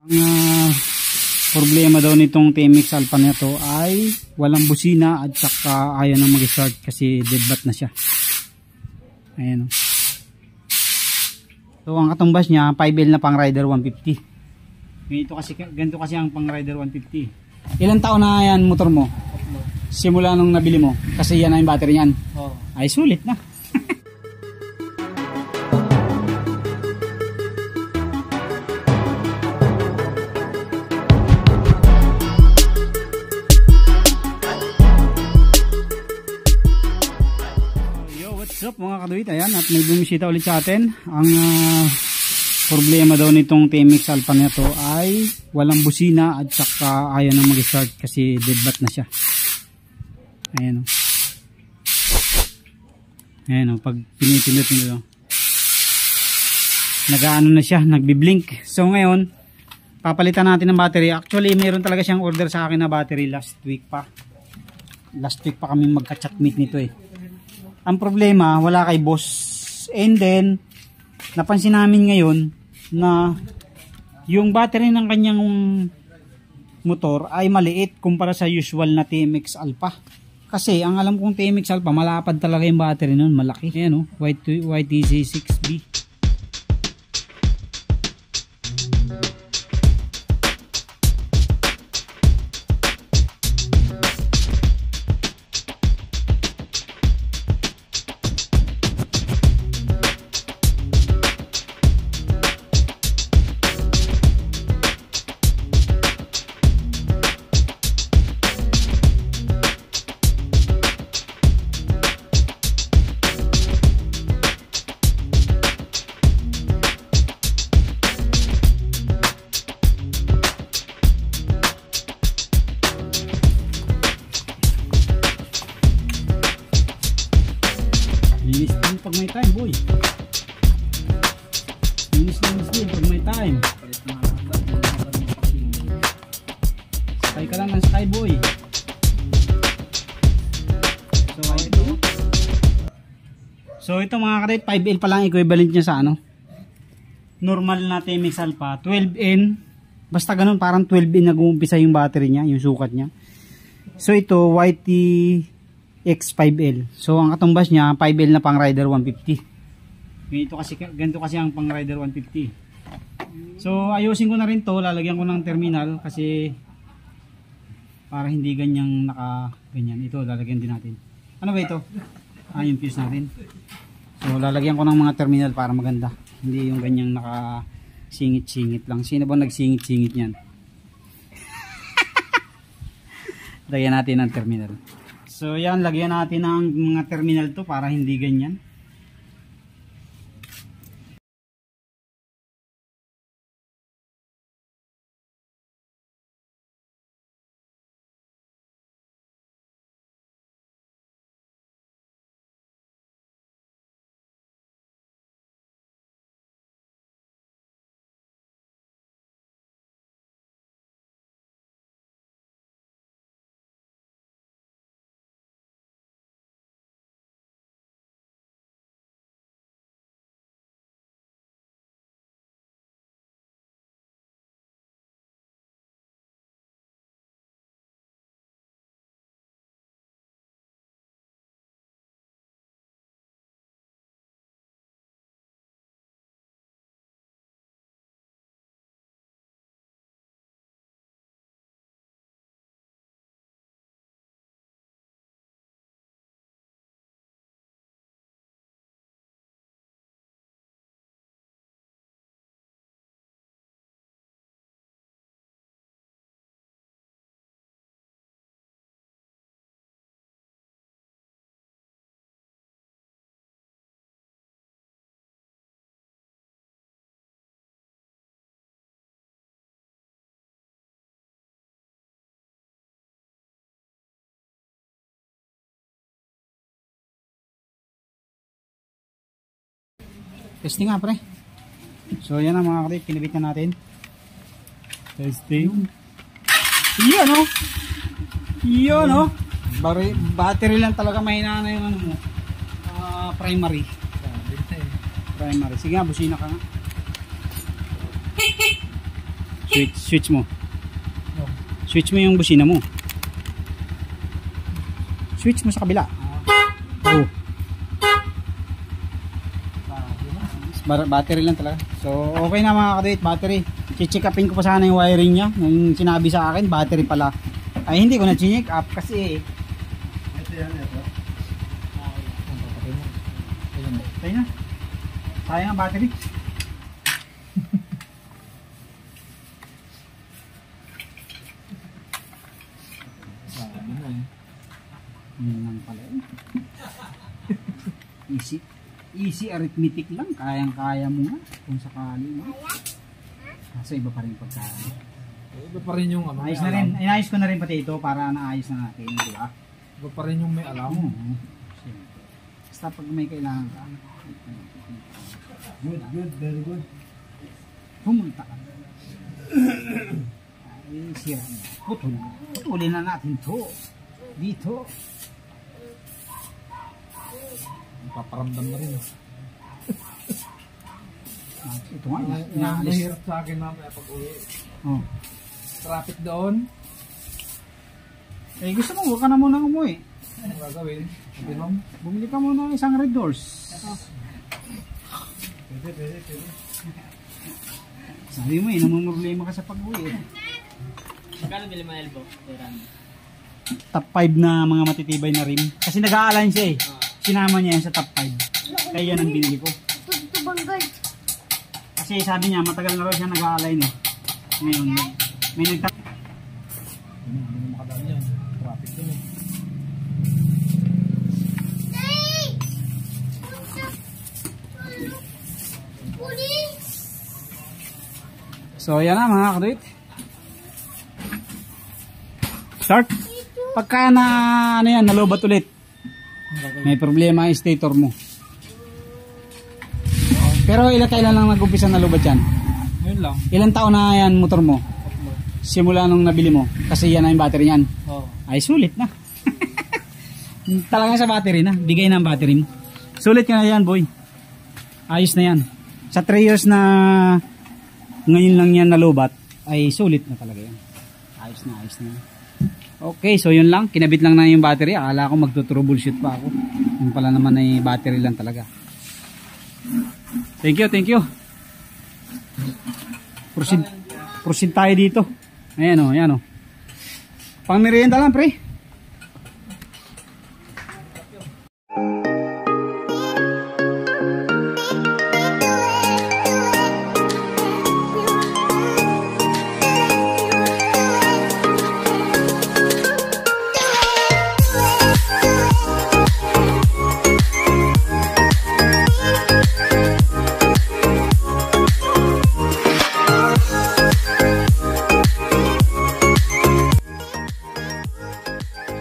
Ang problema daw nitong TMX Alpha na to ay walang busina at saka ayaw na mag-start kasi dead bat na siya. Ayan o. So ang katumbas niya 5L na pang Rider 150. Ganito kasi ang pang Rider 150. Ilang taon na yan motor mo? Simula nung nabili mo? Kasi yan na yung battery niyan. Ay sulit na. What's up mga kaduit, ayan, at may bumisita ulit sa atin. Ang problema daw nitong TMX Alpha na to ay walang busina at saka ayaw na mag-start kasi dead bat na siya. Ayan o. Ayan o, pag pinipindot nyo nag-ano na siya, nagbi-blink. So ngayon papalitan natin ng battery. Actually mayroon talaga siyang order sa akin na battery last week pa kami magka-chat meet nito eh. Ang problema, wala kay boss. And then, napansin namin ngayon na yung battery ng kanyang motor ay maliit kumpara sa usual na TMX Alpha. Kasi, ang alam kong TMX Alpha, malapad talaga yung battery nun, malaki. Ayan o, YTC6B. Linis din pag may time, boy. Linis din pag may time. Sakay ka lang ng sky, boy. So ito mga karet, 5L pa lang equivalent niya sa ano, normal na TMX Alpha. 12N, basta ganun, parang 12N nag-uumpisa yung battery niya, yung sukat niya. So ito YTX5L. So ang katumbas niya 5L na pang Rider 150. Ganito kasi ang pang Rider 150. So ayusin ko na rin to, lalagyan ko ng terminal kasi para hindi ganyang ganyan. Ito lalagyan din natin. Ano ba ito? Yung fuse natin. So lalagyan ko ng mga terminal para maganda. Hindi yung ganyang singit-singit lang. Sino ba nagsingit-singit niyan? Lagyan natin ng terminal. So yan, lagyan natin ng mga terminal to para hindi ganyan. Testing nga pre. So yan ang mga karit, kinabit na natin. Testing. Yan o. Yan o. Battery lang talaga mahina na yung ano mo. Primary. Primary. Sige nga, busina ka nga. Switch mo. Switch mo yung busina mo. Switch mo sa kabila. Oh. Battery lang talaga. So okay na mga kadate, battery. Check upin ko pa sana yung wiring niya. Yung sinabi sa akin, battery pala. Ay hindi ko na check up kasi ito yan ito. Tayo na. Sayang ang battery. Yan pala. Easy arithmetic lang. Kayang-kaya mo nga kung sakali mo. Kaso iba pa rin pagkain. Iba pa rin yung ano. Ayos na rin. Inayos ko na rin pati ito para naayos na natin. Di ba? Iba pa rin yung may alam. Basta pag may kailangan ka. Good, very good. Pumunta ka. Ay, sira na. Putulin na natin to. Dito. Paparamdam na rin. Ito nga. Mahirap sa akin mamaya pag uwi. Oh. Traffic doon. Eh gusto mo, huwag ka na muna umuwi. Ano gagawin? Bumili ka muna ng isang Red Doors. Pwede. Sabi mo namang problema ka sa pag-uwi. Magkano bili mo elbow? Top 5 na mga matitibay na rim. Kasi nag-a-align siya eh. Sinama niya yan sa top 5. Kaya yan ang binili ko. Kasi sabi niya, matagal na raw siya nag-a-align eh. Ngayon, may nagtap. Hindi mo makadaan yan. Traffic doon eh. So yan na mga kadwit. Start. Pagka na ano yan, nalobat ulit. May problema ang stator mo. Pero ilang kailan lang nag-umpisa nalobat yan? Yun lang. Ilang taon na yan motor mo? Simula nung nabili mo. Kasi yan na yung battery niyan. Oo. Ay sulit na. Talaga sa battery na. Bigay na ang battery mo. Sulit ka na yan boy. Ayos na yan. Sa 3 years na ngayon lang yan nalobat, ay sulit na talaga yan. Ayos na yan. Okay, so yun lang. Kinabit lang na yung battery. Akala ko magto-troubleshoot pa ako. Yung pala naman ay battery lang talaga. Thank you. Proceed tayo dito. Ayan o. Pang merienda lang pre.